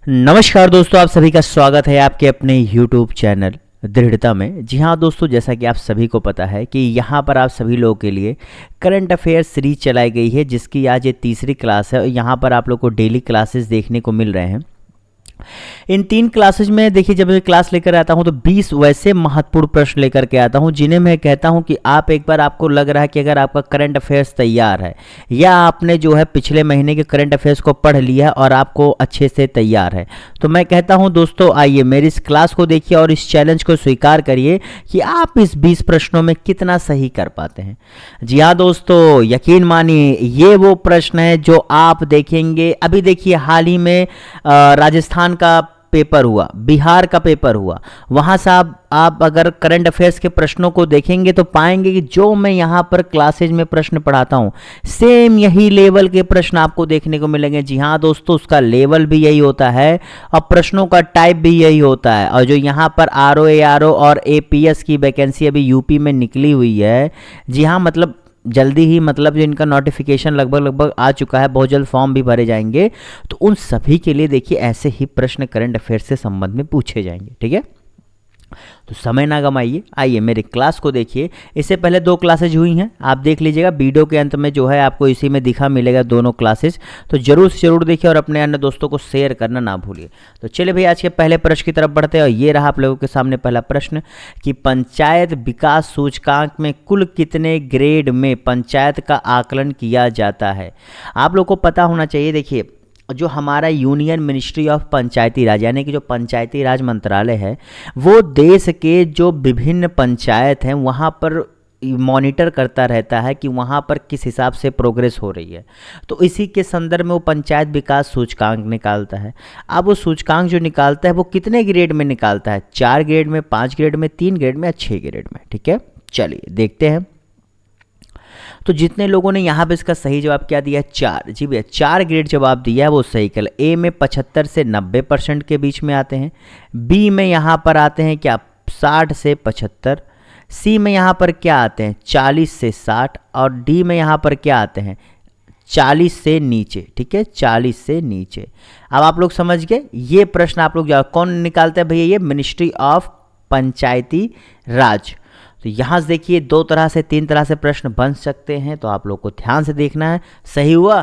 नमस्कार दोस्तों, आप सभी का स्वागत है आपके अपने YouTube चैनल दृढ़ता में। जी हाँ दोस्तों, जैसा कि आप सभी को पता है कि यहाँ पर आप सभी लोगों के लिए करंट अफेयर सीरीज चलाई गई है, जिसकी आज ये तीसरी क्लास है और यहाँ पर आप लोग को डेली क्लासेस देखने को मिल रहे हैं। इन 3 क्लासेज में देखिए, जब मैं क्लास लेकर आता हूं तो 20 वैसे महत्वपूर्ण प्रश्न लेकर के आता हूं जिन्हें मैं कहता हूं कि आप एक बार, आपको लग रहा है कि अगर आपका करंट अफेयर्स तैयार है या आपने जो है पिछले महीने के करंट अफेयर्स को पढ़ लिया है और आपको अच्छे से तैयार है, तो मैं कहता हूं दोस्तों, आइए मेरी इस क्लास को देखिए और इस चैलेंज को स्वीकार करिए कि आप इस 20 प्रश्नों में कितना सही कर पाते हैं। जी हाँ दोस्तों, यकीन मानिए ये वो प्रश्न है जो आप देखेंगे। अभी देखिए, हाल ही में राजस्थान का पेपर हुआ, बिहार का पेपर हुआ, वहां से आप अगर करंट अफेयर्स के प्रश्नों को देखेंगे तो पाएंगे कि जो मैं यहां पर क्लासेज में प्रश्न पढ़ाता हूं, सेम यही लेवल के प्रश्न आपको देखने को मिलेंगे। जी हां दोस्तों, उसका लेवल भी यही होता है और प्रश्नों का टाइप भी यही होता है। और जो यहां पर आरओ और एपीएस की वैकेंसी अभी यूपी में निकली हुई है, जी हां, मतलब जल्दी ही, मतलब जो इनका नोटिफिकेशन लगभग आ चुका है, बहुत जल्द फॉर्म भी भरे जाएंगे, तो उन सभी के लिए देखिए ऐसे ही प्रश्न करंट अफेयर से संबंध में पूछे जाएंगे। ठीक है, तो समय ना गमाइए, आइए मेरी क्लास को देखिए। इससे पहले 2 क्लासेज हुई हैं, आप देख लीजिएगा, वीडियो के अंत में जो है आपको इसी में दिखा मिलेगा दोनों क्लासेज, तो जरूर से जरूर देखिए और अपने अन्य दोस्तों को शेयर करना ना भूलिए। तो चलिए भाई, आज के पहले प्रश्न की तरफ बढ़ते हैं और ये रहा आप लोगों के सामने पहला प्रश्न कि पंचायत विकास सूचकांक में कुल कितने ग्रेड में पंचायत का आकलन किया जाता है। आप लोग को पता होना चाहिए, देखिए जो हमारा यूनियन मिनिस्ट्री ऑफ पंचायती राज, यानी कि जो पंचायती राज मंत्रालय है, वो देश के जो विभिन्न पंचायत हैं वहाँ पर मॉनिटर करता रहता है कि वहाँ पर किस हिसाब से प्रोग्रेस हो रही है। तो इसी के संदर्भ में वो पंचायत विकास सूचकांक निकालता है। अब वो सूचकांक जो निकालता है वो कितने ग्रेड में निकालता है, 4 ग्रेड में, 5 ग्रेड में, 3 ग्रेड में या 6 ग्रेड में। ठीक है, चलिए देखते हैं। तो जितने लोगों ने यहाँ पे इसका सही जवाब क्या दिया है, 4। जी भैया, 4 ग्रेड जवाब दिया है वो सही कर। ए में 75 से 90% के बीच में आते हैं, बी में यहाँ पर आते हैं क्या 60 से 75, सी में यहाँ पर क्या आते हैं 40 से 60 और डी में यहाँ पर क्या आते हैं 40 से नीचे। ठीक है, 40 से नीचे। अब आप लोग समझ गए, ये प्रश्न आप लोग कौन निकालते हैं भैया, ये मिनिस्ट्री ऑफ पंचायती राज। तो यहाँ से देखिए 2 तरह से 3 तरह से प्रश्न बन सकते हैं, तो आप लोग को ध्यान से देखना है। सही हुआ,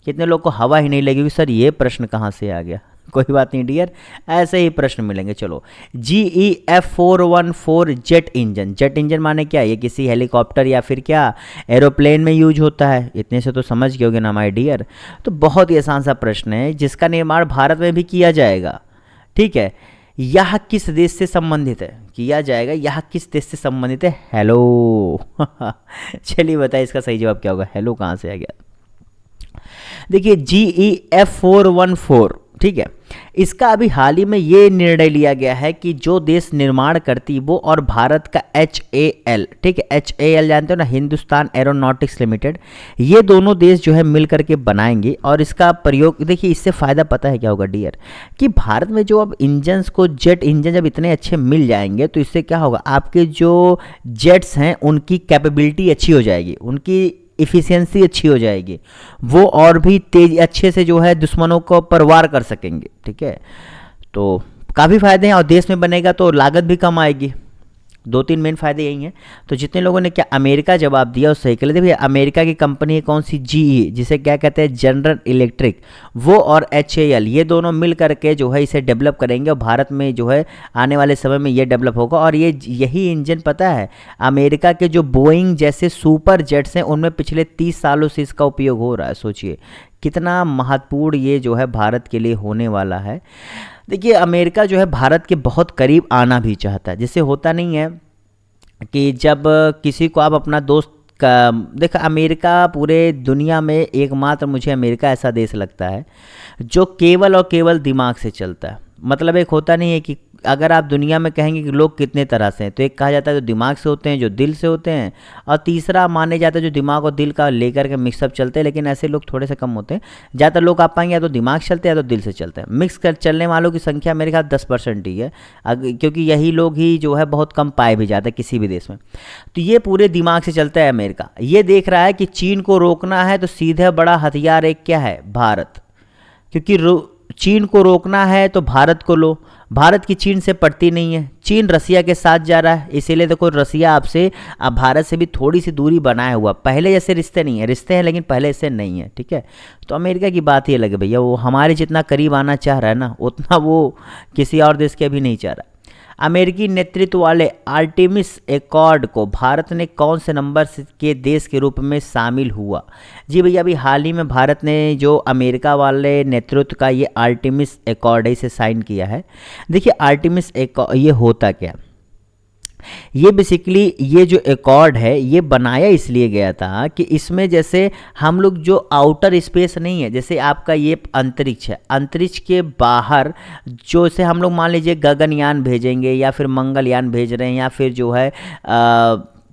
कितने लोग को हवा ही नहीं लगेगी सर ये प्रश्न कहाँ से आ गया। कोई बात नहीं डियर, ऐसे ही प्रश्न मिलेंगे। चलो, GEF414 jet engine. Jet engine माने क्या, ये किसी हेलीकॉप्टर या फिर क्या एरोप्लेन में यूज होता है, इतने से तो समझ गए होगे ना माय डियर। तो बहुत ही आसान सा प्रश्न है, जिसका निर्माण भारत में भी किया जाएगा। ठीक है, यह किस देश से संबंधित है, किया जाएगा, यह किस देश से संबंधित है, हेलो। चलिए बताइए इसका सही जवाब क्या होगा, हेलो कहाँ से आ गया। देखिए GEF414, ठीक है, इसका अभी हाल ही में ये निर्णय लिया गया है कि जो देश निर्माण करती वो और भारत का HAL, ठीक है, HAL जानते हो ना, हिंदुस्तान एरोनॉटिक्स लिमिटेड, ये दोनों देश जो है मिल करके बनाएंगे। और इसका प्रयोग देखिए, इससे फ़ायदा पता है क्या होगा डियर, कि भारत में जो अब इंजन्स को, जेट इंजन जब इतने अच्छे मिल जाएंगे तो इससे क्या होगा, आपके जो जेट्स हैं उनकी कैपेबिलिटी अच्छी हो जाएगी, उनकी इफ़िशियंसी अच्छी हो जाएगी, वो और भी तेज अच्छे से जो है दुश्मनों को पर वार कर सकेंगे। ठीक है, तो काफ़ी फ़ायदे हैं और देश में बनेगा तो लागत भी कम आएगी। 2-3 मेन फायदे यही हैं। तो जितने लोगों ने क्या अमेरिका जवाब दिया उस सही के लिए, देखिए अमेरिका की कंपनी है कौन सी, GE, जिसे क्या कहते हैं जनरल इलेक्ट्रिक, वो और HAL, ये दोनों मिल करके जो है इसे डेवलप करेंगे और भारत में जो है आने वाले समय में ये डेवलप होगा। और ये यही इंजन पता है, अमेरिका के जो बोइंग जैसे सुपर जेट्स हैं उनमें पिछले 30 सालों से इसका उपयोग हो रहा है। सोचिए कितना महत्वपूर्ण ये जो है भारत के लिए होने वाला है। देखिए अमेरिका जो है भारत के बहुत करीब आना भी चाहता है, जिससे होता नहीं है कि जब किसी को आप अपना दोस्त का, देखा अमेरिका पूरे दुनिया में एकमात्र मुझे अमेरिका ऐसा देश लगता है जो केवल और केवल दिमाग से चलता है। मतलब एक होता नहीं है कि अगर आप दुनिया में कहेंगे कि लोग कितने तरह से हैं, तो एक कहा जाता है जो दिमाग से होते हैं, जो दिल से होते हैं, और तीसरा माने जाता है जो दिमाग और दिल का लेकर के मिक्सअप चलते हैं। लेकिन ऐसे लोग थोड़े से कम होते हैं। ज़्यादातर लोग आप पाएंगे या तो दिमाग चलते हैं या तो दिल से चलते हैं। मिक्स कर चलने वालों की संख्या मेरे ख्याल 10% ही है, क्योंकि यही लोग ही जो है बहुत कम पाए भी जाते हैं किसी भी देश में। तो ये पूरे दिमाग से चलता है अमेरिका। ये देख रहा है कि चीन को रोकना है तो सीधे बड़ा हथियार एक क्या है, भारत। क्योंकि चीन को रोकना है तो भारत को लो, भारत की चीन से पड़ती नहीं है, चीन रसिया के साथ जा रहा है, इसीलिए देखो रसिया आपसे अब भारत से भी थोड़ी सी दूरी बनाया हुआ, पहले जैसे रिश्ते नहीं है, रिश्ते हैं लेकिन पहले ऐसे नहीं है, ठीक है। तो अमेरिका की बात ये लगे भैया, वो हमारे जितना करीब आना चाह रहा है ना, उतना वो किसी और देश के भी नहीं चाह रहा। अमेरिकी नेतृत्व वाले आर्टेमिस एकॉर्ड को भारत ने कौन से नंबर के देश के रूप में शामिल हुआ? जी भैया, अभी हाल ही में भारत ने जो अमेरिका वाले नेतृत्व का ये आर्टेमिस एकॉर्ड है इसे साइन किया है। देखिए आर्टेमिस एकॉर्ड ये होता क्या, ये बेसिकली ये जो एकॉर्ड है ये बनाया इसलिए गया था कि इसमें जैसे हम लोग जो आउटर स्पेस नहीं है, जैसे आपका ये अंतरिक्ष है, अंतरिक्ष के बाहर जो से हम लोग मान लीजिए गगनयान भेजेंगे या फिर मंगलयान भेज रहे हैं या फिर जो है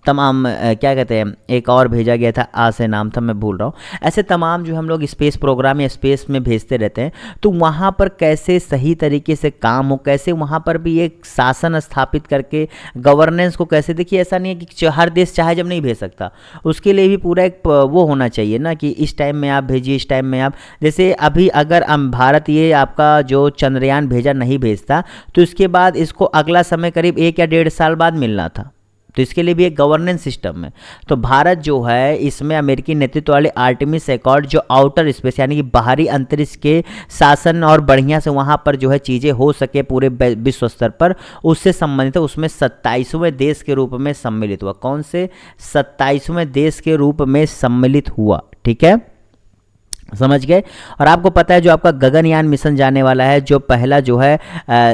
तमाम क्या कहते हैं, एक और भेजा गया था, आ से नाम था मैं भूल रहा हूँ, ऐसे तमाम जो हम लोग स्पेस प्रोग्राम या स्पेस में भेजते रहते हैं, तो वहाँ पर कैसे सही तरीके से काम हो, कैसे वहाँ पर भी एक शासन स्थापित करके गवर्नेंस को कैसे, देखिए ऐसा नहीं है कि हर देश चाहे जब नहीं भेज सकता, उसके लिए भी पूरा एक वो होना चाहिए ना कि इस टाइम में आप भेजिए, इस टाइम में आप, जैसे अभी अगर भारत ये आपका जो चंद्रयान भेजा नहीं भेजता तो इसके बाद इसको अगला समय करीब 1 या 1.5 साल बाद मिलना था, तो इसके लिए भी एक गवर्नेंस सिस्टम है। तो भारत जो है इसमें अमेरिकी नेतृत्व वाले आर्टेमिस एकॉर्ड जो आउटर स्पेस यानी कि बाहरी अंतरिक्ष के शासन और बढ़िया से वहाँ पर जो है चीज़ें हो सके पूरे विश्व स्तर पर, उससे संबंधित है, उसमें 27वें देश के रूप में सम्मिलित हुआ। कौन से 27वें देश के रूप में सम्मिलित हुआ, ठीक है, समझ गए। और आपको पता है जो आपका गगनयान मिशन जाने वाला है, जो पहला जो है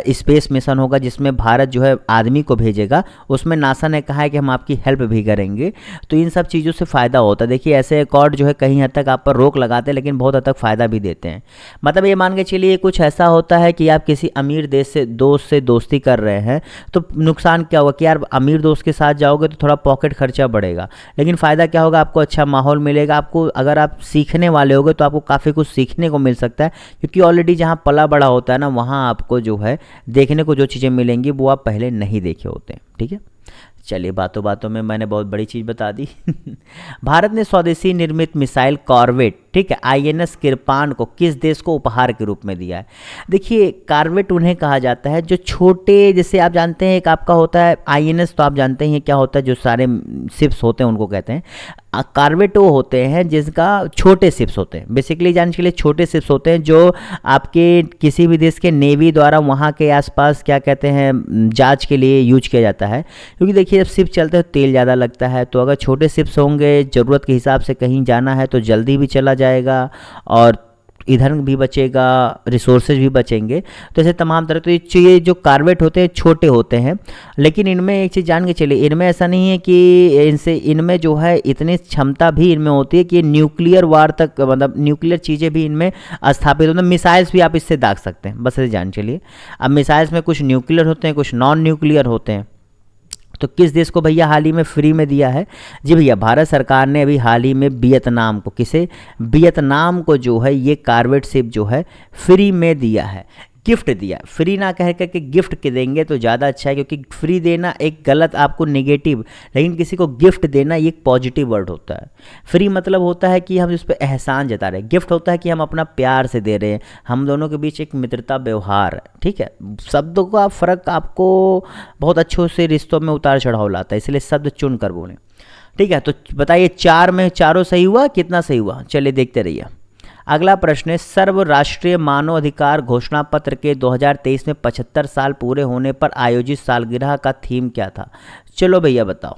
स्पेस मिशन होगा जिसमें भारत जो है आदमी को भेजेगा, उसमें नासा ने कहा है कि हम आपकी हेल्प भी करेंगे। तो इन सब चीज़ों से फ़ायदा होता है। देखिए ऐसे एकॉर्ड जो है कहीं हद तक आप पर रोक लगाते हैं लेकिन बहुत हद तक फ़ायदा भी देते हैं। मतलब ये मान के चलिए कुछ ऐसा होता है कि आप किसी अमीर देश से दोस्ती कर रहे हैं, तो नुकसान क्या होगा कि यार अमीर दोस्त के साथ जाओगे तो थोड़ा पॉकेट खर्चा बढ़ेगा, लेकिन फ़ायदा क्या होगा, आपको अच्छा माहौल मिलेगा, आपको अगर आप सीखने वाले होगे तो आपको काफ़ी कुछ सीखने को मिल सकता है, क्योंकि ऑलरेडी जहाँ पला बड़ा होता है ना, वहाँ आपको जो है देखने को जो चीज़ें मिलेंगी वो आप पहले नहीं देखे होते हैं, ठीक है। चलिए बातों बातों में मैंने बहुत बड़ी चीज़ बता दी। भारत ने स्वदेशी निर्मित मिसाइल कॉर्वेट, ठीक है, आईएनएस किरपान को किस देश को उपहार के रूप में दिया है? देखिए कॉर्वेट उन्हें कहा जाता है जो छोटे, जैसे आप जानते हैं एक आपका होता है आईएनएस, तो आप जानते हैं क्या होता है, जो सारे शिप्स होते हैं उनको कहते हैं कॉर्वेट। वो होते हैं जिसका छोटे शिप्स होते हैं, बेसिकली जानने के लिए छोटे शिप्स होते हैं जो आपके किसी भी देश के नेवी द्वारा वहाँ के आसपास क्या कहते हैं जांच के लिए यूज किया जाता है। क्योंकि देखिए जब शिप चलते हैं तो तेल ज़्यादा लगता है, तो अगर छोटे शिप्स होंगे, ज़रूरत के हिसाब से कहीं जाना है तो जल्दी भी चला जाएगा और ईंधन भी बचेगा, रिसोर्सेज भी बचेंगे। तो ऐसे तमाम तरह, तो ये जो कॉर्वेट होते हैं छोटे होते हैं, लेकिन इनमें एक चीज़ जान के चलिए, इनमें ऐसा नहीं है कि इनमें जो है इतनी क्षमता भी इनमें होती है कि न्यूक्लियर वार तक, मतलब न्यूक्लियर चीज़ें भी इनमें स्थापित होती हैं। मिसाइल्स भी आप इससे दाग सकते हैं, बस ऐसे जान चलिए। अब मिसाइल्स में कुछ न्यूक्लियर होते हैं, कुछ नॉन न्यूक्लियर होते हैं। तो किस देश को भैया हाल ही में फ्री में दिया है? जी भैया भारत सरकार ने अभी हाल ही में वियतनाम को, किसे, वियतनाम को जो है ये कॉर्वेट शिप जो है फ्री में दिया है, गिफ्ट दिया। फ्री ना कह करके गिफ्ट के देंगे तो ज़्यादा अच्छा है, क्योंकि फ्री देना एक गलत आपको नेगेटिव, लेकिन किसी को गिफ्ट देना ये एक पॉजिटिव वर्ड होता है। फ्री मतलब होता है कि हम इस पर एहसान जता रहे हैं, गिफ्ट होता है कि हम अपना प्यार से दे रहे हैं, हम दोनों के बीच एक मित्रता व्यवहार है, ठीक है। शब्दों का फ़र्क आपको बहुत अच्छों से रिश्तों में उतार चढ़ाव लाता है, इसलिए शब्द चुन कर बोलें, ठीक है। तो बताइए 4 में चारों सही हुआ, कितना सही हुआ, चलिए देखते रहिए। अगला प्रश्न है, सर्वराष्ट्रीय मानव अधिकार घोषणा पत्र के 2023 में 75 साल पूरे होने पर आयोजित सालगिरह का थीम क्या था? चलो भैया बताओ,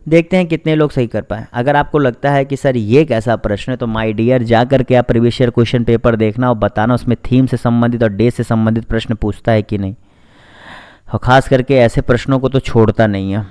देखते हैं कितने लोग सही कर पाए। अगर आपको लगता है कि सर ये कैसा प्रश्न है, तो माय डियर जा करके आप प्रीवियस ईयर क्वेश्चन पेपर देखना और बताना उसमें थीम से संबंधित और डे से संबंधित प्रश्न पूछता है कि नहीं। और ख़ास करके ऐसे प्रश्नों को तो छोड़ता नहीं है,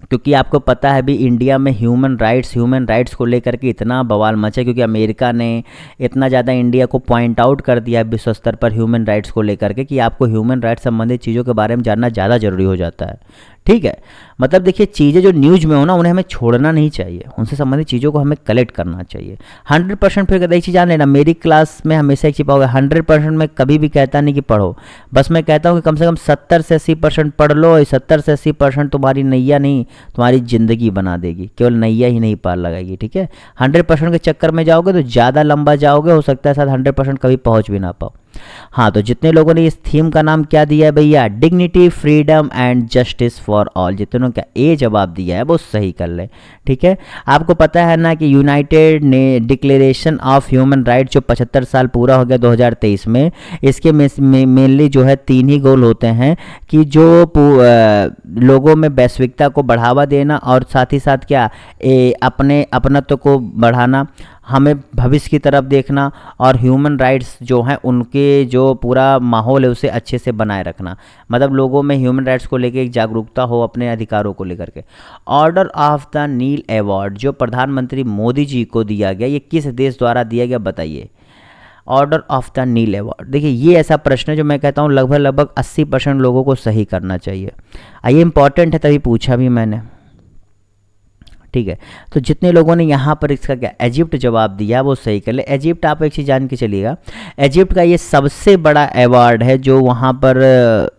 क्योंकि आपको पता है अभी इंडिया में ह्यूमन राइट्स को लेकर के इतना बवाल मचा, क्योंकि अमेरिका ने इतना ज़्यादा इंडिया को पॉइंट आउट कर दिया है विश्व स्तर पर ह्यूमन राइट्स को लेकर के, कि आपको ह्यूमन राइट्स संबंधित चीज़ों के बारे में जानना ज़्यादा ज़रूरी हो जाता है, ठीक है। मतलब देखिए चीज़ें जो न्यूज़ में हो ना उन्हें हमें छोड़ना नहीं चाहिए, उनसे संबंधित चीज़ों को हमें कलेक्ट करना चाहिए 100%। फिर एक चीज़ जान लेना, मेरी क्लास में हमेशा एक चीज़ पाओगे 100% मैं कभी भी कहता नहीं कि पढ़ो, बस मैं कहता हूँ कि कम से कम 70 से 80% पढ़ लो। 70 से 80% तुम्हारी नैया नहीं तुम्हारी ज़िंदगी बना देगी, केवल नैया ही नहीं पार लगाएगी, ठीक है। 100% के चक्कर में जाओगे तो ज़्यादा लंबा जाओगे, हो सकता है शायद 100% कभी पहुँच भी ना पाओ। हाँ, तो जितने लोगों ने इस थीम का नाम क्या दिया है भैया, dignity freedom and justice for all, जितनों का ए जवाब दिया है वो सही कर ले, ठीक है। आपको पता है ना कि यूनाइटेड ने डिक्लेरेशन ऑफ ह्यूमन राइट जो 75 साल पूरा हो गया 2023 में, इसके मेनली जो है 3 ही गोल होते हैं कि जो लोगों में वैश्विकता को बढ़ावा देना और साथ ही साथ क्या अपने अपनत्व को बढ़ाना, हमें भविष्य की तरफ देखना और ह्यूमन राइट्स जो हैं उनके जो पूरा माहौल है उसे अच्छे से बनाए रखना। मतलब लोगों में ह्यूमन राइट्स को लेकर एक जागरूकता हो अपने अधिकारों को लेकर के। Order of the Nile award जो प्रधानमंत्री मोदी जी को दिया गया, ये किस देश द्वारा दिया गया बताइए। Order of the Nile award, देखिए ये ऐसा प्रश्न है जो मैं कहता हूँ लगभग 80% लोगों को सही करना चाहिए। ये इंपॉर्टेंट है तभी पूछा भी मैंने, ठीक है। तो जितने लोगों ने यहाँ पर इसका क्या इजिप्ट जवाब दिया वो सही कर ले। इजिप्ट आप एक चीज़ जान के चलिएगा, इजिप्ट का ये सबसे बड़ा अवार्ड है जो वहाँ पर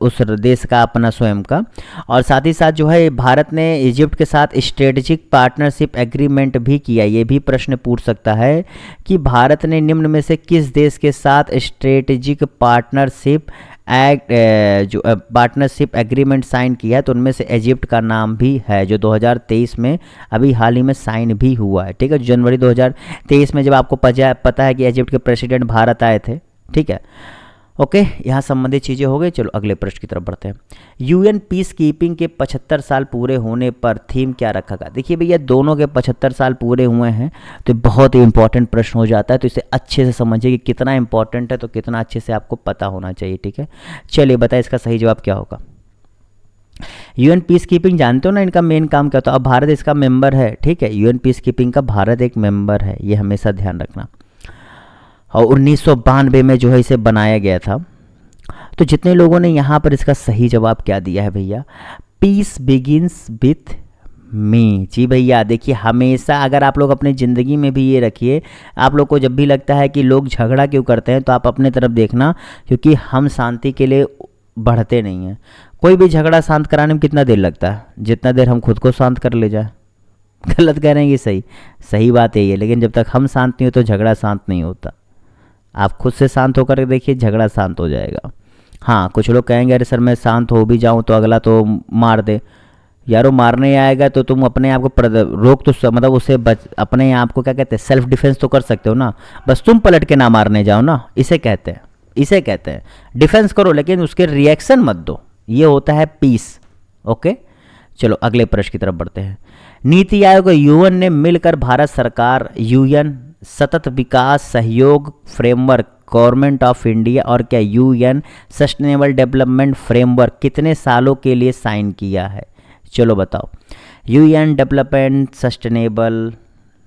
उस देश का अपना स्वयं का। और साथ ही साथ जो है भारत ने इजिप्ट के साथ स्ट्रेटेजिक पार्टनरशिप एग्रीमेंट भी किया। ये भी प्रश्न पूछ सकता है कि भारत ने निम्न में से किस देश के साथ स्ट्रेटेजिक पार्टनरशिप जो पार्टनरशिप एग्रीमेंट साइन किया है, तो उनमें से इजिप्ट का नाम भी है जो 2023 में अभी हाल ही में साइन भी हुआ है, ठीक है। जनवरी 2023 में जब आपको पता है कि इजिप्ट के प्रेसिडेंट भारत आए थे, ठीक है। ओके, यहाँ संबंधित चीज़ें हो गई। चलो अगले प्रश्न की तरफ बढ़ते हैं। यूएन पीस कीपिंग के 75 साल पूरे होने पर थीम क्या रखा गया। देखिए भैया दोनों के 75 साल पूरे हुए हैं तो बहुत ही इंपॉर्टेंट प्रश्न हो जाता है, तो इसे अच्छे से समझिए कि कितना इंपॉर्टेंट है, तो कितना अच्छे से आपको पता होना चाहिए, ठीक है। चलिए बताइए इसका सही जवाब क्या होगा। यूएन पीस कीपिंग जानते हो ना इनका मेन काम क्या होता है। अब भारत इसका मेंबर है, ठीक है। यूएन पीस कीपिंग का भारत एक मेंबर है, ये हमेशा ध्यान रखना। और 1992 में जो है इसे बनाया गया था। तो जितने लोगों ने यहाँ पर इसका सही जवाब क्या दिया है भैया, पीस बिगिंस विथ मी। जी भैया देखिए हमेशा अगर आप लोग अपनी ज़िंदगी में भी ये रखिए, आप लोग को जब भी लगता है कि लोग झगड़ा क्यों करते हैं तो आप अपने तरफ देखना, क्योंकि हम शांति के लिए बढ़ते नहीं हैं। कोई भी झगड़ा शांत कराने में कितना देर लगता है, जितना देर हम खुद को शांत कर ले जाए। गलत कह रहे हैं कि सही बात यही है, लेकिन जब तक हम शांत नहीं हो तो झगड़ा शांत नहीं होता। आप खुद से शांत होकर देखिए, झगड़ा शांत हो जाएगा। हाँ, कुछ लोग कहेंगे अरे सर मैं शांत हो भी जाऊं तो अगला तो मार दे। यारो मारने आएगा तो तुम अपने आप को रोक तो मतलब उससे अपने आप को क्या कहते हैं, सेल्फ डिफेंस तो कर सकते हो ना। बस तुम पलट के ना मारने जाओ ना, इसे कहते हैं डिफेंस करो, लेकिन उसके रिएक्शन मत दो। ये होता है पीस। ओके, चलो अगले प्रश्न की तरफ बढ़ते हैं। नीति आयोग और यूएन ने मिलकर भारत सरकार यूएन सतत विकास सहयोग फ्रेमवर्क गवर्नमेंट ऑफ इंडिया और क्या यूएन सस्टेनेबल डेवलपमेंट फ्रेमवर्क कितने सालों के लिए साइन किया है। चलो बताओ। यूएन डेवलपमेंट सस्टेनेबल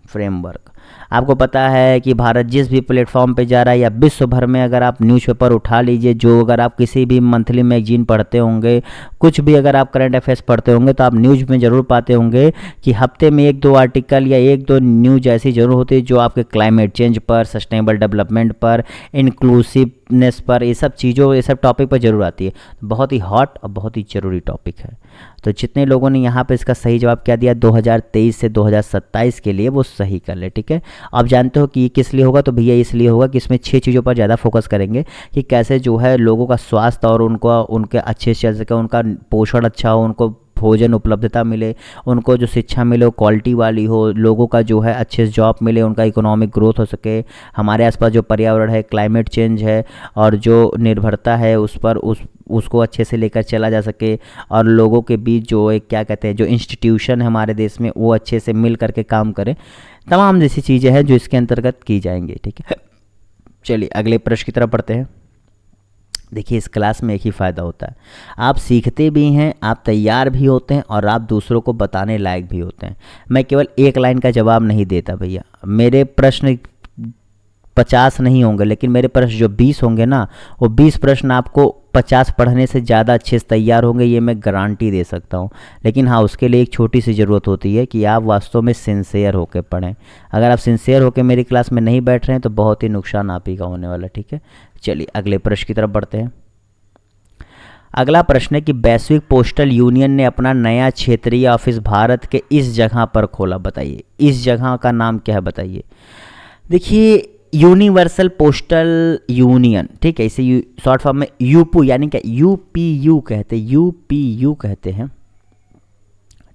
फ्रेमवर्क, आपको पता है कि भारत जिस भी प्लेटफॉर्म पे जा रहा है या विश्व भर में अगर आप न्यूज़पेपर उठा लीजिए, जो अगर आप किसी भी मंथली मैगजीन पढ़ते होंगे, कुछ भी अगर आप करंट अफेयर्स पढ़ते होंगे तो आप न्यूज़ में ज़रूर पाते होंगे कि हफ्ते में 1-2 आर्टिकल या 1-2 न्यूज़ ऐसी ज़रूर होती है जो आपके क्लाइमेट चेंज पर, सस्टेनेबल डेवलपमेंट पर, इंक्लूसिवनेस पर, ये सब टॉपिक पर जरूर आती है। बहुत ही हॉट और बहुत ही ज़रूरी टॉपिक है। तो जितने लोगों ने यहाँ पे इसका सही जवाब क्या दिया 2023 से 2027 के लिए, वो सही कर ले, ठीक है। आप जानते हो कि ये किस लिए होगा, तो भैया इसलिए होगा कि इसमें 6 चीज़ों पर ज़्यादा फोकस करेंगे कि कैसे जो है लोगों का स्वास्थ्य और उनके अच्छे से चल सके, उनका पोषण अच्छा हो, उनको भोजन उपलब्धता मिले, उनको जो शिक्षा मिले वो क्वालिटी वाली हो, लोगों का जो है अच्छे से जॉब मिले, उनका इकोनॉमिक ग्रोथ हो सके, हमारे आसपास जो पर्यावरण है, क्लाइमेट चेंज है और जो निर्भरता है उस पर उसको अच्छे से लेकर चला जा सके, और लोगों के बीच जो एक क्या कहते हैं जो इंस्टीट्यूशन है हमारे देश में वो अच्छे से मिल करके काम करें। तमाम जैसी चीज़ें हैं जो इसके अंतर्गत की जाएंगी, ठीक है। चलिए अगले प्रश्न की तरफ बढ़ते हैं। देखिए इस क्लास में एक ही फ़ायदा होता है, आप सीखते भी हैं, आप तैयार भी होते हैं और आप दूसरों को बताने लायक भी होते हैं। मैं केवल एक लाइन का जवाब नहीं देता भैया, मेरे प्रश्न 50 नहीं होंगे, लेकिन मेरे प्रश्न जो 20 होंगे ना, वो 20 प्रश्न आपको 50 पढ़ने से ज़्यादा अच्छे से तैयार होंगे, ये मैं गारंटी दे सकता हूँ। लेकिन हाँ, उसके लिए एक छोटी सी ज़रूरत होती है कि आप वास्तव में सिंसियर होकर पढ़ें। अगर आप सिंसियर होकर मेरी क्लास में नहीं बैठ रहे हैं तो बहुत ही नुकसान आप ही का होने वाला है, ठीक है। चलिए अगले प्रश्न की तरफ बढ़ते हैं। अगला प्रश्न है कि वैश्विक पोस्टल यूनियन ने अपना नया क्षेत्रीय ऑफिस भारत के इस जगह पर खोला, बताइए इस जगह का नाम क्या है, बताइए। देखिए यूनिवर्सल पोस्टल यूनियन, ठीक है, इसे शॉर्ट फॉर्म में यूपू यानी क्या यूपीयू कहते हैं, यूपीयू कहते हैं,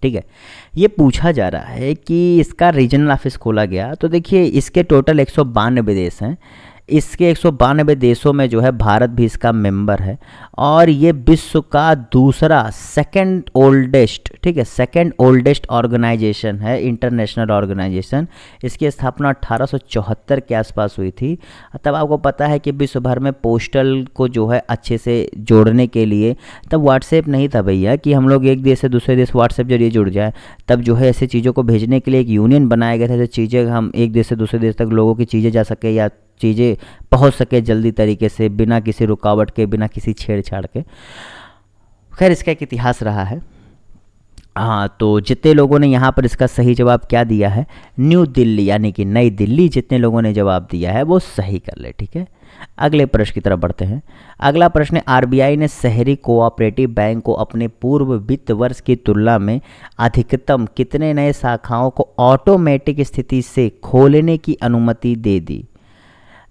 ठीक है। ये पूछा जा रहा है कि इसका रीजनल ऑफिस खोला गया, तो देखिए इसके टोटल 192 देश हैं। इसके 192 देशों में जो है भारत भी इसका मेंबर है, और ये विश्व का दूसरा सेकंड ओल्डेस्ट, ठीक है, सेकंड ओल्डेस्ट ऑर्गेनाइजेशन है, इंटरनेशनल ऑर्गेनाइजेशन। इसकी स्थापना 1874 के आसपास हुई थी। तब आपको पता है कि विश्व भर में पोस्टल को जो है अच्छे से जोड़ने के लिए, तब व्हाट्सएप नहीं था भैया कि हम लोग एक देश से दूसरे देश व्हाट्सएप जरिए जुड़ जाए। तब जो है ऐसी चीज़ों को भेजने के लिए एक यूनियन बनाया गया था, जो चीज़ें हम एक देश से दूसरे देश तक लोगों की चीज़ें जा सके या चीज़ें पहुंच सके जल्दी तरीके से, बिना किसी रुकावट के, बिना किसी छेड़छाड़ के। खैर इसका एक इतिहास रहा है। हाँ, तो जितने लोगों ने यहाँ पर इसका सही जवाब क्या दिया है, न्यू दिल्ली यानी कि नई दिल्ली, जितने लोगों ने जवाब दिया है वो सही कर ले, ठीक है। अगले प्रश्न की तरफ बढ़ते हैं। अगला प्रश्न है, आरबीआई ने शहरी कोऑपरेटिव बैंक को अपने पूर्व वित्त वर्ष की तुलना में अधिकतम कितने नए शाखाओं को ऑटोमेटिक स्थिति से खोलने की अनुमति दे दी।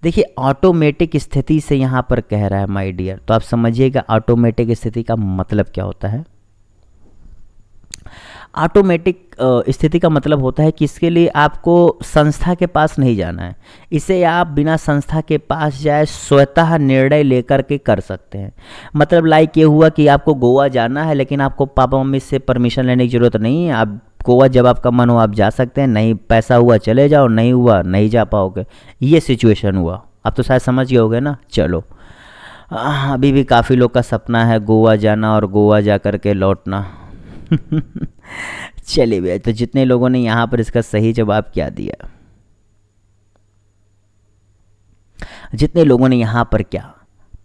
देखिए ऑटोमेटिक स्थिति से यहाँ पर कह रहा है माय डियर, तो आप समझिएगा ऑटोमेटिक स्थिति का मतलब क्या होता है। ऑटोमेटिक स्थिति का मतलब होता है कि इसके लिए आपको संस्था के पास नहीं जाना है, इसे आप बिना संस्था के पास जाए स्वतः निर्णय लेकर के कर सकते हैं। मतलब लाइक ये हुआ कि आपको गोवा जाना है, लेकिन आपको पापा मम्मी से परमिशन लेने की ज़रूरत नहीं है। आप गोवा जब आपका मन हो आप जा सकते हैं, नहीं पैसा हुआ चले जाओ, नहीं हुआ नहीं जा पाओगे, ये सिचुएशन हुआ। आप तो शायद समझ गए होगे ना। चलो अभी भी काफ़ी लोग का सपना है गोवा जाना और गोवा जा कर के लौटना। चलिए भैया, तो जितने लोगों ने यहाँ पर इसका सही जवाब क्या दिया, जितने लोगों ने यहाँ पर क्या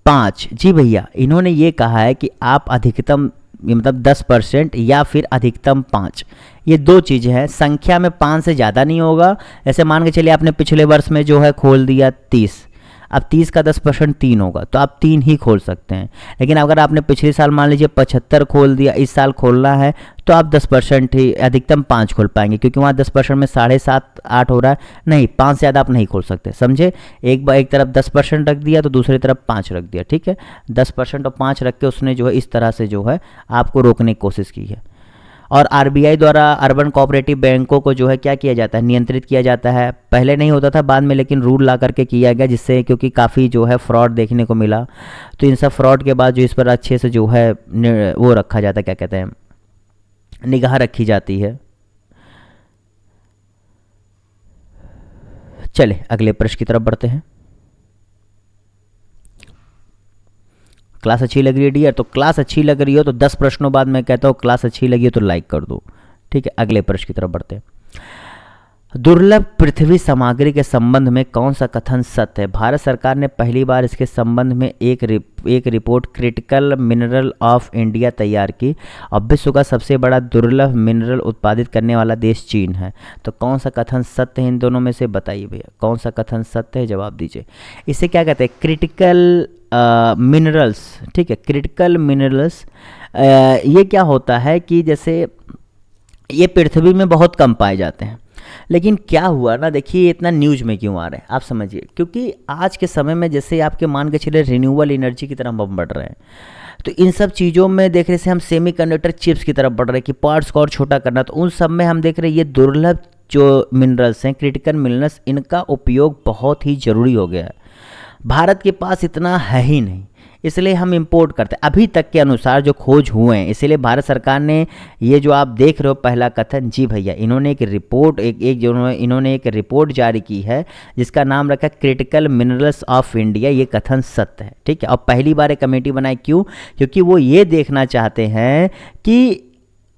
5, जी भैया इन्होंने ये कहा है कि आप अधिकतम मतलब 10% या फिर अधिकतम 5, ये दो चीज़ें हैं। संख्या में 5 से ज़्यादा नहीं होगा। जैसे मान के चलिए आपने पिछले वर्ष में जो है खोल दिया 30, अब 30 का 10% 3 होगा, तो आप 3 ही खोल सकते हैं। लेकिन अगर आपने पिछले साल मान लीजिए 75 खोल दिया, इस साल खोलना है तो आप 10% ही, अधिकतम 5 खोल पाएंगे, क्योंकि वहाँ 10% में 7.5 8 हो रहा है, नहीं 5 से ज़्यादा आप नहीं खोल सकते, समझे। एक तरफ 10% रख दिया तो दूसरी तरफ 5 रख दिया, ठीक है। 10% और 5 रख के उसने जो है इस तरह से जो है आपको रोकने की कोशिश की है। और आरबीआई द्वारा अर्बन कोऑपरेटिव बैंकों को जो है क्या किया जाता है, नियंत्रित किया जाता है। पहले नहीं होता था, बाद में लेकिन रूल ला करके किया गया, जिससे क्योंकि काफ़ी जो है फ्रॉड देखने को मिला, तो इन सब फ्रॉड के बाद जो इस पर अच्छे से जो है वो रखा जाता है, क्या कहते हैं, निगाह रखी जाती है। चले अगले प्रश्न की तरफ बढ़ते हैं। क्लास अच्छी लग रही है डियर, तो क्लास अच्छी लग रही हो तो 10 प्रश्नों बाद मैं कहता हूँ क्लास अच्छी लगी हो तो लाइक कर दो, ठीक है। अगले प्रश्न की तरफ बढ़ते हैं। दुर्लभ पृथ्वी सामग्री के संबंध में कौन सा कथन सत्य है। भारत सरकार ने पहली बार इसके संबंध में एक report critical mineral of India तैयार की, और विश्व का सबसे बड़ा दुर्लभ मिनरल उत्पादित करने वाला देश चीन है। तो कौन सा कथन सत्य है इन दोनों में से, बताइए भैया कौन सा कथन सत्य है, जवाब दीजिए। इसे क्या कहते हैं, क्रिटिकल मिनरल्स, ठीक है। क्रिटिकल मिनरल्स ये क्या होता है कि जैसे ये पृथ्वी में बहुत कम पाए जाते हैं, लेकिन क्या हुआ ना, देखिए इतना न्यूज़ में क्यों आ रहे हैं आप समझिए, क्योंकि आज के समय में जैसे आपके मान के चले रिन्यूएबल एनर्जी की तरफ हम बढ़ रहे हैं, तो इन सब चीज़ों में देख रहे से हम सेमीकंडक्टर चिप्स की तरफ बढ़ रहे हैं कि पार्ट्स को और छोटा करना, तो उन सब में हम देख रहे हैं ये दुर्लभ जो मिनरल्स हैं, क्रिटिकल मिनरल्स, इनका उपयोग बहुत ही ज़रूरी हो गया है। भारत के पास इतना है ही नहीं, इसलिए हम इंपोर्ट करते हैं अभी तक के अनुसार जो खोज हुए हैं। इसलिए भारत सरकार ने ये जो आप देख रहे हो पहला कथन, जी भैया इन्होंने एक रिपोर्ट इन्होंने एक रिपोर्ट जारी की है जिसका नाम रखा क्रिटिकल मिनरल्स ऑफ इंडिया। ये कथन सत्य है, ठीक है। और पहली बार एक कमेटी बनाई, क्यों, क्योंकि वो ये देखना चाहते हैं कि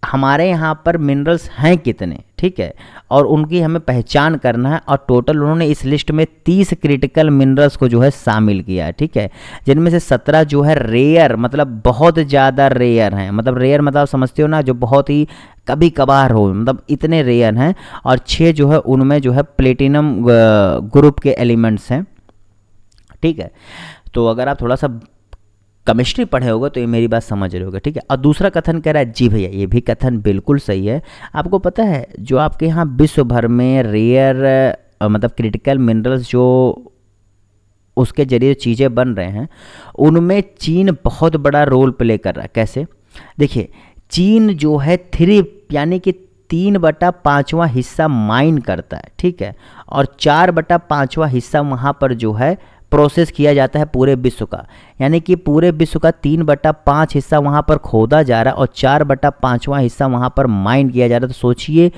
हमारे यहाँ पर मिनरल्स हैं कितने, ठीक ठीक है, और उनकी हमें पहचान करना है। और टोटल उन्होंने इस लिस्ट में 30 क्रिटिकल मिनरल्स को जो है शामिल किया है, ठीक है, जिनमें से 17 जो है रेयर, मतलब बहुत ज़्यादा रेयर हैं, मतलब रेयर मतलब समझते हो ना, जो बहुत ही कभी कभार हो, मतलब इतने रेयर हैं। और 6 जो है उनमें जो है प्लेटिनम ग्रुप के एलिमेंट्स हैं, ठीक है। तो अगर आप थोड़ा सा केमिस्ट्री पढ़े होगे तो ये मेरी बात समझ रहे होगे, ठीक है। और दूसरा कथन कह रहा है, जी भैया ये भी कथन बिल्कुल सही है। आपको पता है जो आपके यहाँ विश्व भर में रेयर मतलब क्रिटिकल मिनरल्स जो उसके जरिए चीज़ें बन रहे हैं, उनमें चीन बहुत बड़ा रोल प्ले कर रहा है। कैसे? देखिए, चीन जो है 3 यानी कि 3/5वां हिस्सा माइन करता है, ठीक है, और 4/5वां हिस्सा वहाँ पर जो है प्रोसेस किया जाता है पूरे विश्व का। यानी कि पूरे विश्व का 3/5 हिस्सा वहाँ पर खोदा जा रहा है और 4/5वां हिस्सा वहाँ पर माइन किया जा रहा है। तो सोचिए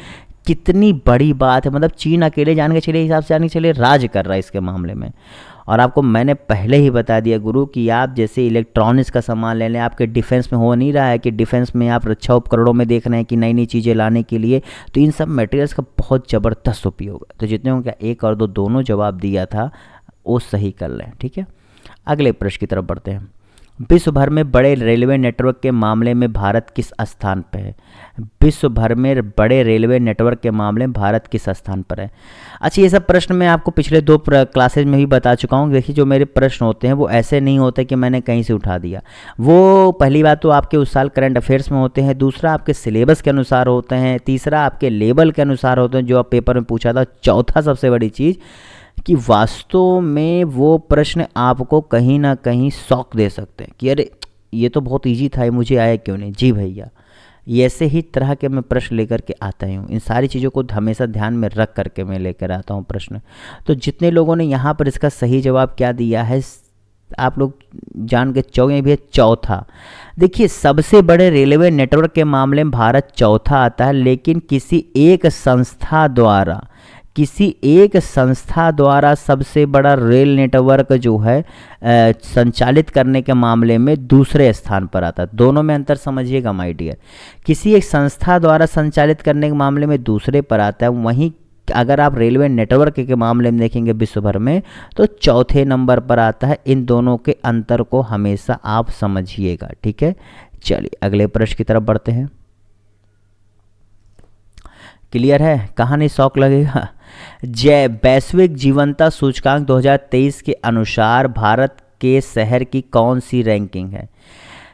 कितनी बड़ी बात है, मतलब चीन अकेले जान के चले हिसाब से जान के चले राज कर रहा है इसके मामले में। और आपको मैंने पहले ही बता दिया गुरु कि आप जैसे इलेक्ट्रॉनिक्स का सामान ले लें, आपके डिफेंस में हो नहीं रहा है कि डिफेंस में आप रक्षा उपकरणों में देख रहे हैं कि नई नई चीज़ें लाने के लिए, तो इन सब मटेरियल्स का बहुत ज़बरदस्त उपयोग है। तो जितने हो क्या, एक और दो दोनों जवाब दिया था वो सही कर लें, ठीक है। अगले प्रश्न की तरफ बढ़ते हैं। विश्व भर में बड़े रेलवे नेटवर्क के मामले में भारत किस स्थान पर है? विश्व भर में बड़े रेलवे नेटवर्क के मामले में भारत किस स्थान पर है? अच्छा, ये सब प्रश्न मैं आपको पिछले 2 क्लासेज में भी बता चुका हूँ। देखिए, जो मेरे प्रश्न होते हैं वो ऐसे नहीं होते कि मैंने कहीं से उठा दिया। वो पहली बात तो आपके उस साल करंट अफेयर्स में होते हैं, दूसरा आपके सिलेबस के अनुसार होते हैं, तीसरा आपके लेवल के अनुसार होते हैं जो आप पेपर में पूछा था, चौथा सबसे बड़ी चीज़ कि वास्तव में वो प्रश्न आपको कहीं ना कहीं शॉक दे सकते हैं कि अरे ये तो बहुत इजी था, ये मुझे आया क्यों नहीं। जी भैया, ये ऐसे ही तरह के मैं प्रश्न लेकर के आता ही हूँ। इन सारी चीज़ों को हमेशा ध्यान में रख करके मैं लेकर आता हूँ प्रश्न। तो जितने लोगों ने यहाँ पर इसका सही जवाब क्या दिया है, आप लोग जान के चौंके भी है, चौथा। देखिए, सबसे बड़े रेलवे नेटवर्क के मामले में भारत चौथा आता है, लेकिन किसी एक संस्था द्वारा सबसे बड़ा रेल नेटवर्क जो है संचालित करने के मामले में दूसरे स्थान पर आता है। दोनों में अंतर समझिएगा माय डियर। किसी एक संस्था द्वारा संचालित करने के मामले में दूसरे पर आता है, वहीं अगर आप रेलवे नेटवर्क के मामले में देखेंगे विश्व भर में तो चौथे नंबर पर आता है। इन दोनों के अंतर को हमेशा आप समझिएगा, ठीक है। चलिए अगले प्रश्न की तरफ बढ़ते हैं। क्लियर है? कहानी शौक लगेगा। जय वैश्विक जीवंता सूचकांक 2023 के अनुसार भारत के शहर की कौन सी रैंकिंग है?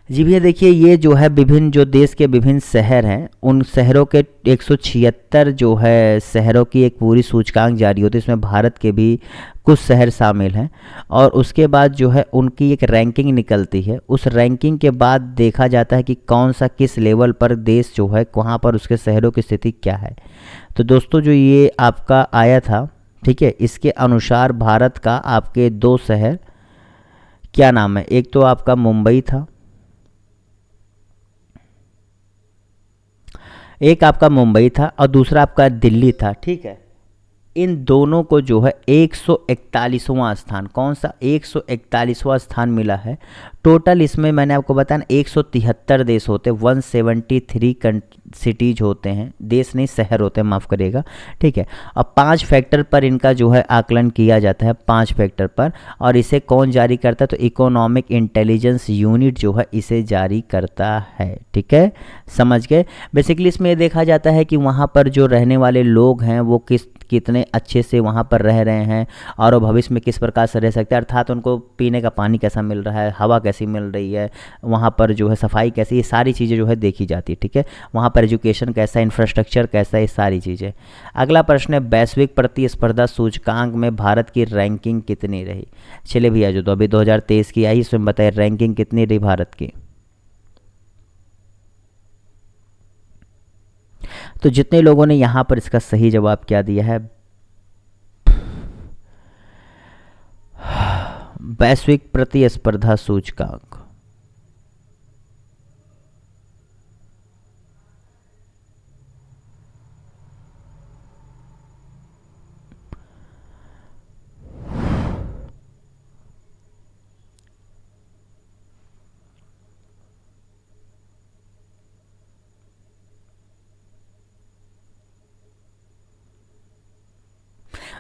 जी भैया, देखिए ये जो है विभिन्न जो देश के विभिन्न शहर हैं, उन शहरों के 176 जो है शहरों की एक पूरी सूचकांक जारी होती है। इसमें भारत के भी कुछ शहर शामिल हैं और उसके बाद जो है उनकी एक रैंकिंग निकलती है। उस रैंकिंग के बाद देखा जाता है कि कौन सा किस लेवल पर देश जो है वहाँ पर उसके शहरों की स्थिति क्या है। तो दोस्तों जो ये आपका आया था, ठीक है, इसके अनुसार भारत का आपके 2 शहर क्या नाम है, एक तो आपका मुंबई था, एक आपका मुंबई था और दूसरा आपका दिल्ली था, ठीक है। इन दोनों को जो है 141वां स्थान, कौन सा 141वां स्थान मिला है। टोटल इसमें मैंने आपको बताया ना 173 देश होते हैं, 173 सिटीज होते हैं, देश नहीं शहर होते हैं, माफ़ करिएगा, ठीक है। अब 5 फैक्टर पर इनका जो है आकलन किया जाता है, 5 फैक्टर पर। और इसे कौन जारी करता है? तो इकोनॉमिक इंटेलिजेंस यूनिट जो है इसे जारी करता है, ठीक है। समझ गए? बेसिकली इसमें ये देखा जाता है कि वहाँ पर जो रहने वाले लोग हैं वो कितने अच्छे से वहाँ पर रह रहे हैं और वो भविष्य में किस प्रकार से रह सकते हैं, अर्थात उनको पीने का पानी कैसा मिल रहा है, हवा कैसी मिल रही है, वहाँ पर जो है सफाई कैसी, ये सारी चीज़ें जो है देखी जाती है, ठीक है। वहाँ पर एजुकेशन कैसा, इंफ्रास्ट्रक्चर कैसा, ये सारी चीज़ें। अगला प्रश्न है, वैश्विक प्रतिस्पर्धा सूचकांक में भारत की रैंकिंग कितनी रही? चलिए भैया, जो तो अभी 2023 की आई इसमें बताइए रैंकिंग कितनी रही भारत की। तो जितने लोगों ने यहाँ पर इसका सही जवाब क्या दिया है, वैश्विक प्रतिस्पर्धा सूचकांक,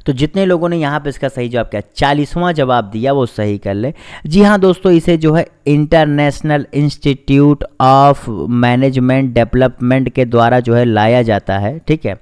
तो जितने लोगों ने यहाँ पे इसका सही जवाब किया, 40वां जवाब दिया, वो सही कर ले। जी हाँ दोस्तों, इसे जो है international institute of management development के द्वारा जो है लाया जाता है, ठीक है।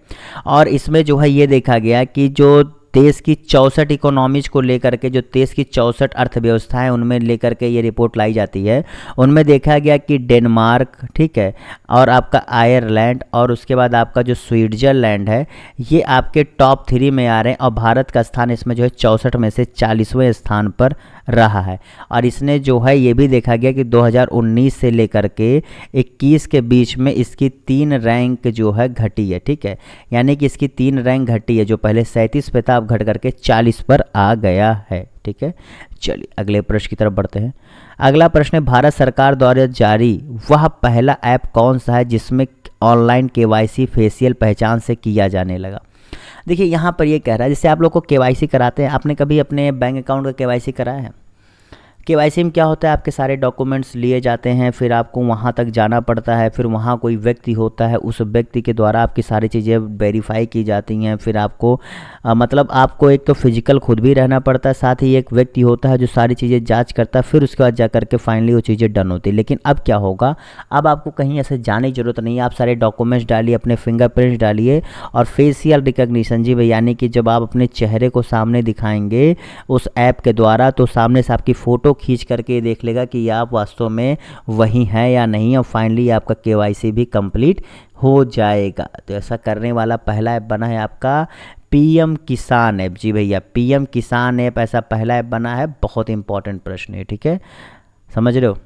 और इसमें जो है ये देखा गया कि जो देश की 64 इकोनॉमीज को लेकर के, जो देश की 64 अर्थव्यवस्थाएं उनमें लेकर के ये रिपोर्ट लाई जाती है, उनमें देखा गया कि डेनमार्क, ठीक है, और आपका आयरलैंड और उसके बाद आपका जो स्विट्जरलैंड है, ये आपके टॉप 3 में आ रहे हैं। और भारत का स्थान इसमें जो है 64 में से 40वें स्थान पर रहा है। और इसने जो है ये भी देखा गया कि 2019 से लेकर के 21 के बीच में इसकी 3 रैंक जो है घटी है, ठीक है। यानी कि इसकी 3 रैंक घटी है, जो पहले 37 पे था अब घट करके 40 पर आ गया है, ठीक है। चलिए अगले प्रश्न की तरफ बढ़ते हैं। अगला प्रश्न है, भारत सरकार द्वारा जारी वह पहला ऐप कौन सा है जिसमें ऑनलाइन केवाईसी फेशियल पहचान से किया जाने लगा। देखिए यहाँ पर ये कह रहा है, जैसे आप लोग को केवाईसी कराते हैं, आपने कभी अपने बैंक अकाउंट का केवाईसी कराया है? केवाईसी में क्या होता है, आपके सारे डॉक्यूमेंट्स लिए जाते हैं, फिर आपको वहाँ तक जाना पड़ता है, फिर वहाँ कोई व्यक्ति होता है, उस व्यक्ति के द्वारा आपकी सारी चीज़ें वेरीफाई की जाती हैं। फिर आपको मतलब आपको एक तो फिजिकल खुद भी रहना पड़ता है, साथ ही एक व्यक्ति होता है जो सारी चीज़ें जांच करता है, फिर उसके बाद जा करके फाइनली वो चीज़ें डन होती है। लेकिन अब क्या होगा, अब आपको कहीं ऐसे जाने की ज़रूरत नहीं है, आप सारे डॉक्यूमेंट्स डालिए, अपने फिंगरप्रिंट्स डालिए और फेशियल रिकग्निशन, जी भाई, यानी कि जब आप अपने चेहरे को सामने दिखाएंगे उस ऐप के द्वारा, तो सामने से आपकी फ़ोटो खींच करके देख लेगा कि आप वास्तव में वही हैं या नहीं, और फाइनली आपका केवाईसी भी कंप्लीट हो जाएगा। तो ऐसा करने वाला पहला ऐप बना है आपका पीएम किसान ऐप। जी भैया, पीएम किसान ऐप ऐसा पहला ऐप बना है। बहुत इंपॉर्टेंट प्रश्न है, ठीक है, समझ रहे हो।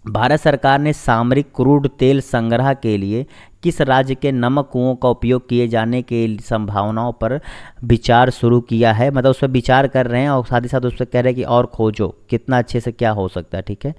भारत सरकार ने सामरिक क्रूड तेल संग्रह के लिए किस राज्य के नमक कुओं का उपयोग किए जाने के संभावनाओं पर विचार शुरू किया है। मतलब उस पर विचार कर रहे हैं और साथ ही साथ उस पर कह रहे हैं कि और खोजो कितना अच्छे से क्या हो सकता है, ठीक है।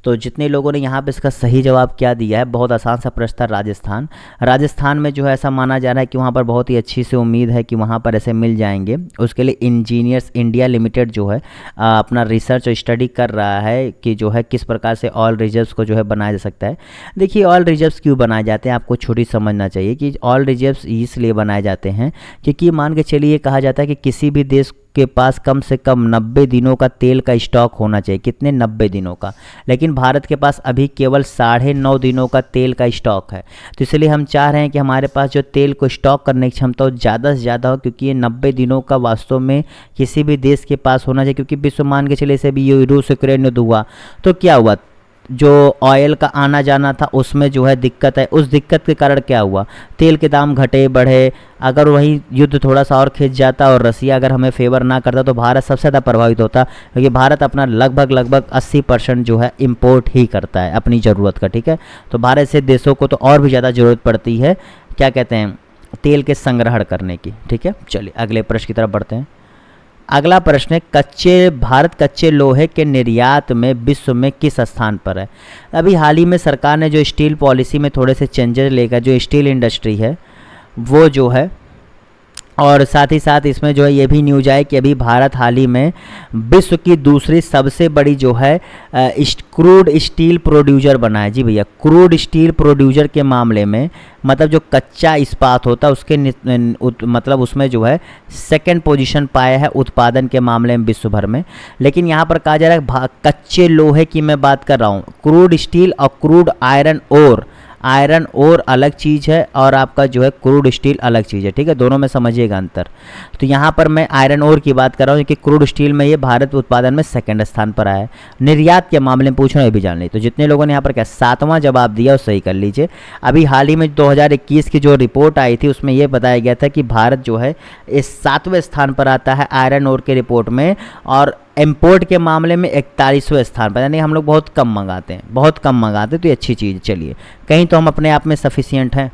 तो जितने लोगों ने यहाँ पे इसका सही जवाब क्या दिया है, बहुत आसान सा प्रश्न था, राजस्थान। राजस्थान में जो है ऐसा माना जा रहा है कि वहाँ पर बहुत ही अच्छी से उम्मीद है कि वहाँ पर ऐसे मिल जाएंगे। उसके लिए इंजीनियर्स इंडिया लिमिटेड जो है अपना रिसर्च और स्टडी कर रहा है कि जो है किस प्रकार से ऑयल रिजर्व्स को जो है बनाया जा सकता है। देखिए ऑयल रिजर्व्स क्यों बनाए जाते हैं, आपको छोटी समझना चाहिए कि ऑयल रिजर्व्स इसलिए बनाए जाते हैं क्योंकि मान के चलिए कहा जाता है कि किसी भी देश के पास कम से कम 90 दिनों का तेल का स्टॉक होना चाहिए। कितने? 90 दिनों का। लेकिन भारत के पास अभी केवल 9.5 दिनों का तेल का स्टॉक है। तो इसलिए हम चाह रहे हैं कि हमारे पास जो तेल को स्टॉक करने की क्षमता हो ज़्यादा से ज़्यादा हो, क्योंकि ये 90 दिनों का वास्तव में किसी भी देश के पास होना चाहिए। क्योंकि विश्व मान के चले से भी ये रूस यूक्रेन युद्ध हुआ तो क्या हुआ, जो ऑयल का आना जाना था उसमें जो है दिक्कत है। उस दिक्कत के कारण क्या हुआ, तेल के दाम घटे बढ़े। अगर वही युद्ध थोड़ा सा और खिंच जाता और रसिया अगर हमें फेवर ना करता तो भारत सबसे ज़्यादा प्रभावित होता, क्योंकि भारत अपना लगभग 80% जो है इंपोर्ट ही करता है अपनी ज़रूरत का, ठीक है। तो भारत से देशों को तो और भी ज़्यादा ज़रूरत पड़ती है, क्या कहते हैं, तेल के संग्रहण करने की, ठीक है। चलिए अगले प्रश्न की तरफ बढ़ते हैं। अगला प्रश्न है, भारत कच्चे लोहे के निर्यात में विश्व में किस स्थान पर है। अभी हाल ही में सरकार ने जो स्टील पॉलिसी में थोड़े से चेंजेस लेकर जो स्टील इंडस्ट्री है वो जो है, और साथ ही साथ इसमें जो है ये भी न्यूज है कि अभी भारत हाल ही में विश्व की दूसरी सबसे बड़ी जो है क्रूड स्टील प्रोड्यूसर बना है। जी भैया, क्रूड स्टील प्रोड्यूसर के मामले में मतलब जो कच्चा इस्पात होता है उसके मतलब उसमें जो है सेकंड पोजीशन पाया है उत्पादन के मामले में विश्व भर में। लेकिन यहाँ पर कहा जा रहा है कच्चे लोहे की मैं बात कर रहा हूँ, क्रूड स्टील और क्रूड आयरन ओर अलग चीज़ है और आपका जो है क्रूड स्टील अलग चीज़ है, ठीक है। दोनों में समझिएगा अंतर। तो यहाँ पर मैं आयरन ओर की बात कर रहा हूँ कि क्रूड स्टील में ये भारत उत्पादन में सेकंड स्थान पर आया है। निर्यात के मामले में पूछ रहा हूँ, ये भी जान ली। तो जितने लोगों ने यहाँ पर क्या 7वां जवाब दिया वो सही कर लीजिए। अभी हाल ही में 2021 की जो रिपोर्ट आई थी उसमें ये बताया गया था कि भारत जो है इस 7वें स्थान पर आता है आयरन ओर के रिपोर्ट में, और इंपोर्ट के मामले में 41वें स्थान पर। यानी हम लोग बहुत कम मंगाते हैं, तो ये अच्छी चीज़। चलिए, कहीं तो हम अपने आप में सफिशिएंट हैं,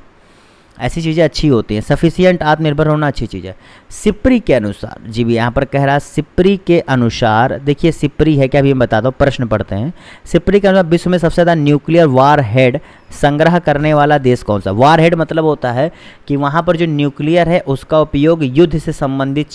ऐसी चीज़ें अच्छी होती हैं। सफिशिएंट आत्मनिर्भर होना अच्छी चीज़ है। सिप्री के अनुसार, जी भी यहाँ पर कह रहा है सिप्री के अनुसार, देखिए सिप्री है क्या अभी हम बताता हूँ, प्रश्न पढ़ते हैं। सिप्री के अनुसार विश्व में सबसे ज़्यादा न्यूक्लियर वार हेड संग्रह करने वाला देश कौन सा। वार हेड मतलब होता है कि वहाँ पर जो न्यूक्लियर है उसका उपयोग युद्ध से संबंधित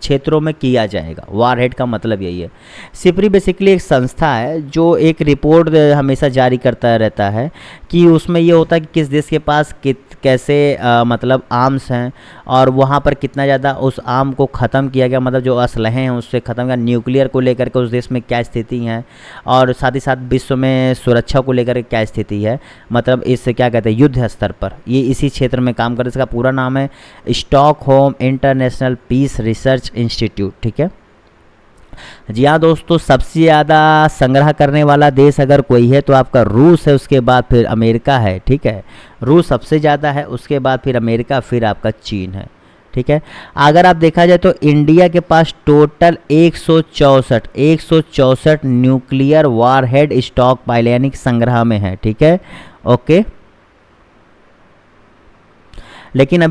क्षेत्रों में किया जाएगा। वारहेड का मतलब यही है। सिपरी बेसिकली एक संस्था है जो एक रिपोर्ट हमेशा जारी करता रहता है कि उसमें ये होता है कि किस देश के पास कैसे मतलब आर्म्स हैं और वहाँ पर कितना ज़्यादा उस आर्म को ख़त्म किया गया, मतलब जो असलहे हैं उससे ख़त्म किया, न्यूक्लियर को लेकर के उस देश में क्या स्थिति है और साथ ही साथ विश्व में सुरक्षा को लेकर के क्या स्थिति है, मतलब इस क्या कहते हैं युद्ध स्तर पर, ये इसी क्षेत्र में काम करते। इसका पूरा नाम है Stockholm International Peace Research Institute. ठीक है जी हाँ दोस्तों, सबसे ज़्यादा संग्रह करने वाला देश अगर कोई है तो आपका रूस है, उसके बाद फिर अमेरिका है। ठीक है, रूस सबसे ज़्यादा है, उसके बाद फिर अमेरिका, फिर आपका चीन है। ठीक है, अगर आप देखा जाए तो इंडिया के पास total 164 nuclear warhead stockpile यानी कि संग्रह में है। ठीक है, ओके, लेकिन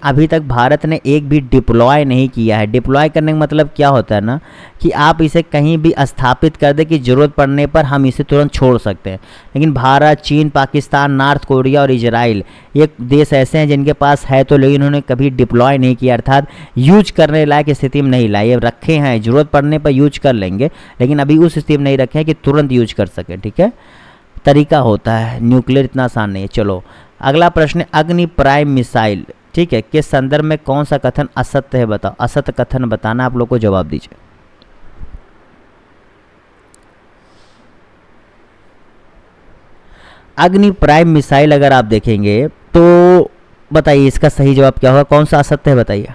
अभी तक भारत ने एक भी डिप्लॉय नहीं किया है। डिप्लॉय करने का मतलब क्या होता है ना कि आप इसे कहीं भी स्थापित कर दे कि ज़रूरत पड़ने पर हम इसे तुरंत छोड़ सकते हैं। लेकिन भारत, चीन, पाकिस्तान, नॉर्थ कोरिया और इजराइल ये देश ऐसे हैं जिनके पास है तो, लेकिन उन्होंने कभी डिप्लॉय नहीं किया, अर्थात यूज करने लायक स्थिति में नहीं लाए। रखे हैं, ज़रूरत पड़ने पर यूज कर लेंगे, लेकिन अभी उस स्थिति में नहीं रखे हैं कि तुरंत यूज कर सकें। ठीक है, तरीका होता है, न्यूक्लियर इतना आसान नहीं है। चलो अगला प्रश्न, अग्नि प्राइम मिसाइल, ठीक है, के संदर्भ में कौन सा कथन असत्य है बताओ। असत्य कथन बताना, आप लोग को जवाब दीजिए। अग्नि प्राइम मिसाइल अगर आप देखेंगे तो बताइए इसका सही जवाब क्या होगा, कौन सा असत्य है बताइए।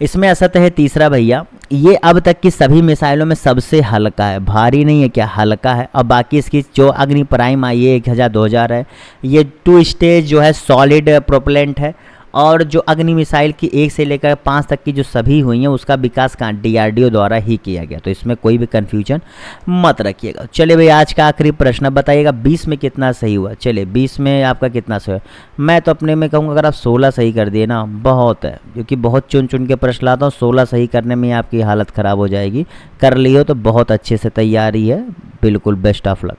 इसमें असत्य है तीसरा भैया, ये अब तक की सभी मिसाइलों में सबसे हल्का है, भारी नहीं है, क्या हल्का है। और बाकी इसकी जो अग्नि प्राइम आई है 1000 2000 है, ये 2 स्टेज जो है सॉलिड प्रोपेलेंट है। और जो अग्नि मिसाइल की 1 से लेकर 5 तक की जो सभी हुई हैं उसका विकास कहाँ, DRDO द्वारा ही किया गया, तो इसमें कोई भी कन्फ्यूजन मत रखिएगा। चलिए भाई आज का आखिरी प्रश्न बताइएगा 20 में कितना सही हुआ। चलिए 20 में आपका कितना सही हुआ, मैं तो अपने में कहूँगा अगर आप 16 सही कर दिए ना बहुत है, क्योंकि बहुत चुन चुन के प्रश्न लाता हूँ, 16 सही करने में आपकी हालत ख़राब हो जाएगी। कर लियो तो बहुत अच्छे से तैयारी है, बिल्कुल बेस्ट ऑफ लक।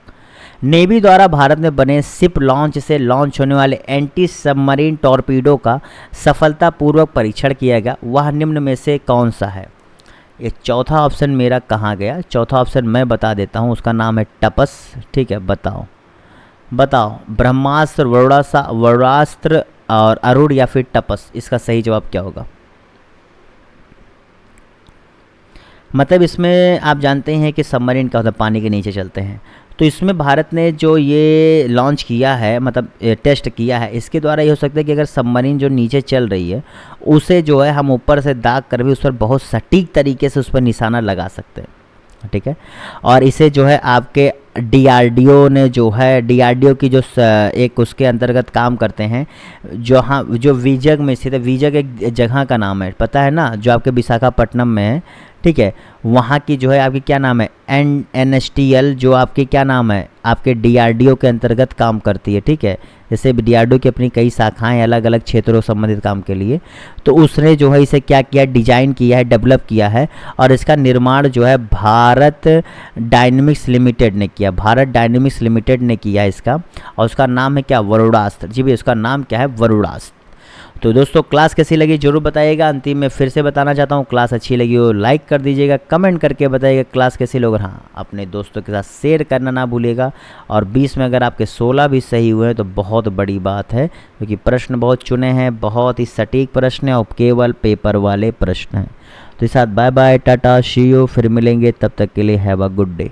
नेवी द्वारा भारत में बने शिप लॉन्च से लॉन्च होने वाले एंटी सबमरीन टॉर्पीडो का सफलतापूर्वक परीक्षण किया गया, वह निम्न में से कौन सा है। ये चौथा ऑप्शन मेरा कहाँ गया, चौथा ऑप्शन मैं बता देता हूँ, उसका नाम है टपस। ठीक है, बताओ ब्रह्मास्त्र, वरुणास्त्र और अरुण या फिर टपस, इसका सही जवाब क्या होगा। मतलब इसमें आप जानते हैं कि सबमरीन क्या होता है, पानी के नीचे चलते हैं, तो इसमें भारत ने जो ये लॉन्च किया है, मतलब टेस्ट किया है, इसके द्वारा ये हो सकता है कि अगर सबमरीन जो नीचे चल रही है उसे जो है हम ऊपर से दाग कर भी उस पर बहुत सटीक तरीके से उस पर निशाना लगा सकते हैं। ठीक है, और इसे जो है आपके DRDO ने जो है, DRDO की जो एक उसके अंतर्गत काम करते हैं, जो विजग में स्थित है, विजग एक जगह का नाम है पता है ना, जो आपके विशाखापट्टनम में है। ठीक है, वहाँ की जो है आपकी क्या नाम है, NSTL, जो आपकी क्या नाम है, आपके DRDO के अंतर्गत काम करती है। ठीक है, जैसे DRDO की अपनी कई शाखाएं अलग अलग क्षेत्रों से संबंधित काम के लिए, तो उसने जो है इसे क्या किया, डिजाइन किया है, डेवलप किया है, और इसका निर्माण जो है भारत डायनेमिक्स लिमिटेड ने किया, भारत डायनेमिक्स लिमिटेड ने किया इसका, और उसका नाम है क्या, वरुणास्त्र। जी भाई, उसका नाम क्या है, वरुणास्त्र। तो दोस्तों क्लास कैसी लगी जरूर बताइएगा। अंतिम में फिर से बताना चाहता हूँ, क्लास अच्छी लगी हो लाइक कर दीजिएगा, कमेंट करके बताइएगा क्लास कैसी लगी, और हाँ अपने दोस्तों के साथ शेयर करना ना भूलिएगा। और 20 में अगर आपके 16 भी सही हुए हैं तो बहुत बड़ी बात है, क्योंकि प्रश्न बहुत चुने हैं, बहुत ही सटीक प्रश्न है और केवल पेपर वाले प्रश्न हैं। तो इस साथ bye bye, tata, see you, फिर मिलेंगे, तब तक के लिए हैव अ गुड डे।